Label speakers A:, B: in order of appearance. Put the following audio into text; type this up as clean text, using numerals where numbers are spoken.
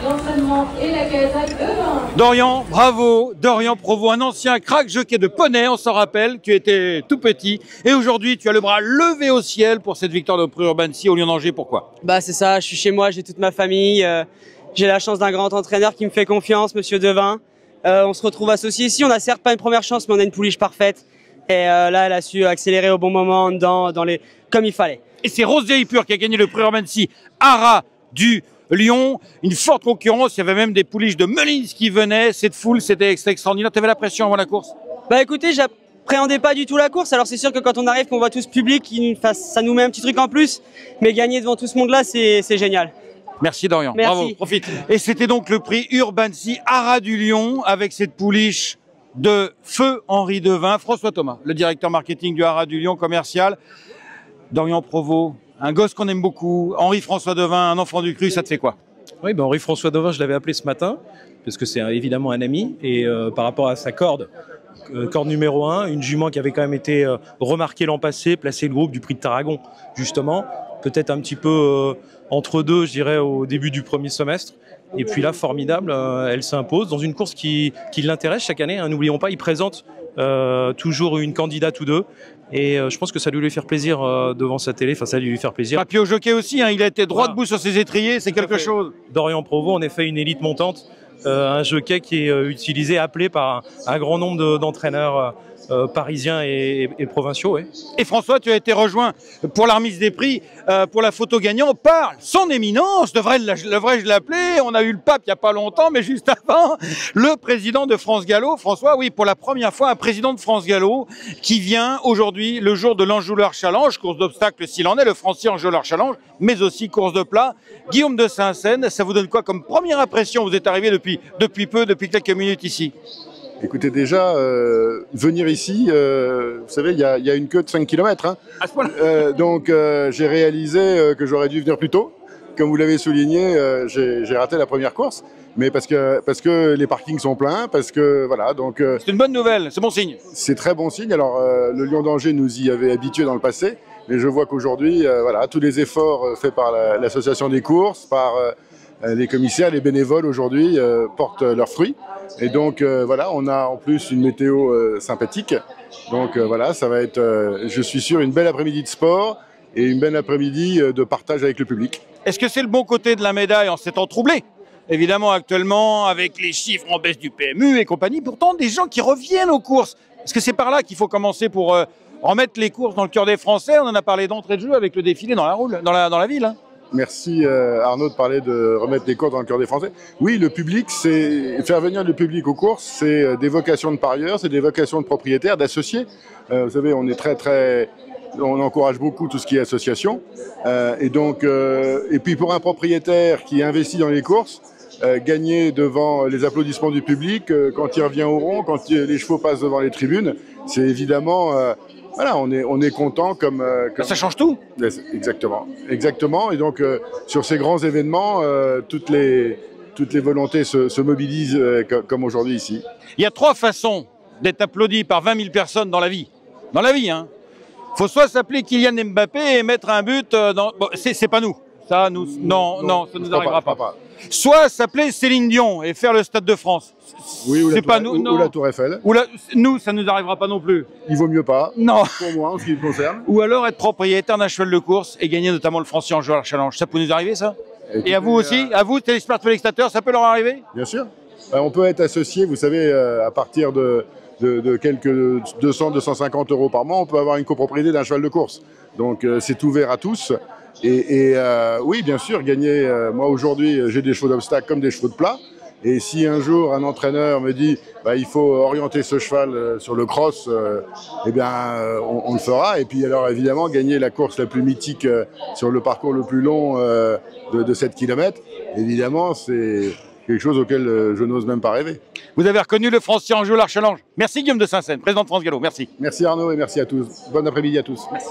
A: l'entraînement et la Casaque de vin.
B: Dorian, bravo. Dorian Provost, un ancien crack jockey de poney, on s'en rappelle. Tu étais tout petit. Et aujourd'hui, tu as le bras levé au ciel pour cette victoire de Prix Urbancy au Lion d'Angers. Pourquoi?
C: Bah c'est ça, je suis chez moi, j'ai toute ma famille. J'ai la chance d'un grand entraîneur qui me fait confiance, Monsieur Devin. On se retrouve associés ici. On a certes pas une première chance, mais on a une pouliche parfaite. Et là, elle a su accélérer au bon moment, comme il fallait.
B: Et c'est Rose Vieille Pure qui a gagné le Prix Urbancy Ara du Lyon. Une forte concurrence. Il y avait même des pouliches de Melins qui venaient. Cette foule, c'était extraordinaire. Tu avais la pression avant la course?
C: Bah écoutez, j'appréhendais pas du tout la course. Alors c'est sûr que quand on arrive, qu'on voit tout ce public, ça nous met un petit truc en plus. Mais gagner devant tout ce monde-là, c'est génial.
B: Merci Dorian,
C: Merci.
B: Bravo, profite. Et c'était donc le prix Urbancy Ara du Lyon avec cette pouliche de Feu Henri Devin. François Thomas, le directeur marketing du Ara du Lyon commercial. Dorian Provost, un gosse qu'on aime beaucoup. Henri-François Devin, un enfant du cru, ça te fait quoi?
D: Oui, ben Henri-François Devin, je l'avais appelé ce matin, parce que c'est évidemment un ami. Et par rapport à sa corde numéro 1, une jument qui avait quand même été remarquée l'an passé, placée le groupe du prix de Tarragon, justement. Peut-être un petit peu entre deux, je dirais, au début du premier semestre. Et puis là, formidable, elle s'impose dans une course qui l'intéresse chaque année. Hein. N'oublions pas, il présente toujours une candidate ou deux. Et je pense que ça lui lui faire plaisir devant sa télé. Enfin, ça lui faire plaisir.
B: Puis au jockey aussi, hein, il a été droit debout sur ses étriers, c'est quelque chose.
D: Dorian Provost, en effet, une élite montante. Un jockey qui est utilisé, appelé par un grand nombre d'entraîneurs parisiens et provinciaux. Ouais.
B: Et François, tu as été rejoint pour la remise des prix, pour la photo gagnante par son éminence, devrais-je l'appeler? On a eu le pape il n'y a pas longtemps, mais juste avant, le président de France Gallo. François, oui, pour la première fois, un président de France Gallo qui vient aujourd'hui, le jour de l'Enjôleur Challenge, course d'obstacles s'il en est, le Francis Enjôleur Challenge, mais aussi course de plat. Guillaume de Saint-Seine, ça vous donne quoi comme première impression? Vous êtes arrivé depuis quelques minutes ici.
E: Écoutez, déjà, venir ici, vous savez, il y a une queue de 5 km. Hein.
B: À ce point-là.
E: Donc, j'ai réalisé que j'aurais dû venir plus tôt. Comme vous l'avez souligné, j'ai raté la première course, mais parce que les parkings sont pleins, parce que voilà. Donc,
B: c'est une bonne nouvelle, c'est bon signe.
E: C'est très bon signe. Alors, le Lion d'Angers nous y avait habitués dans le passé, mais je vois qu'aujourd'hui, voilà, tous les efforts faits par l'association des courses, par les commissaires, les bénévoles aujourd'hui portent leurs fruits. Et donc voilà, on a en plus une météo sympathique. Donc voilà, ça va être, je suis sûr, une belle après-midi de sport et une belle après-midi de partage avec le public.
B: Est-ce que c'est le bon côté de la médaille en ces temps troublés? Évidemment, actuellement, avec les chiffres en baisse du PMU et compagnie, pourtant des gens qui reviennent aux courses. Est-ce que c'est par là qu'il faut commencer pour remettre les courses dans le cœur des Français? On en a parlé d'entrée de jeu avec le défilé dans la ville. Hein.
E: Merci Arnaud de parler de remettre les courses dans le cœur des Français. Oui, le public, c'est faire venir le public aux courses, c'est des vocations de parieurs, c'est des vocations de propriétaires, d'associés. Vous savez, on est on encourage beaucoup tout ce qui est association. Et puis pour un propriétaire qui investit dans les courses, gagner devant les applaudissements du public, quand il revient au rond, quand les chevaux passent devant les tribunes, c'est évidemment... Voilà, on est content comme...
B: Ça change tout.
E: Exactement. Et donc, sur ces grands événements, toutes les volontés se mobilisent comme aujourd'hui ici.
B: Il y a 3 façons d'être applaudi par 20 000 personnes dans la vie. Dans la vie, hein. Faut soit s'appeler Kylian Mbappé et mettre un but dans... Bon, c'est pas nous. Ça, nous... Non, ça nous arrivera pas. Soit s'appeler Céline Dion et faire le Stade de France.
E: Oui, ou la Tour Eiffel.
B: Nous, ça nous arrivera pas non plus.
E: Il vaut mieux pas.
B: Non.
E: Pour moi, en ce qui me concerne.
B: Ou alors être propriétaire d'un cheval de course et gagner notamment le Francis Enjôleur Challenge. Ça peut nous arriver, ça? Et à vous aussi? À vous, téléspectateurs, ça peut leur arriver?
E: Bien sûr. On peut être associé, vous savez, à partir de quelques 200, 250 € par mois, on peut avoir une copropriété d'un cheval de course. Donc, c'est ouvert à tous. Oui, bien sûr, gagner. Moi, aujourd'hui, j'ai des chevaux d'obstacle comme des chevaux de plat. Et si un jour, un entraîneur me dit il faut orienter ce cheval sur le cross, eh bien, on le fera. Et puis, alors, évidemment, gagner la course la plus mythique sur le parcours le plus long de 7 km, évidemment, c'est quelque chose auquel je n'ose même pas rêver.
B: Vous avez reconnu le Francis Enjôleur Challenge. Merci Guillaume de Saint-Seine, président de France Gallo. Merci.
E: Merci Arnaud et merci à tous. Bon après-midi à tous. Merci.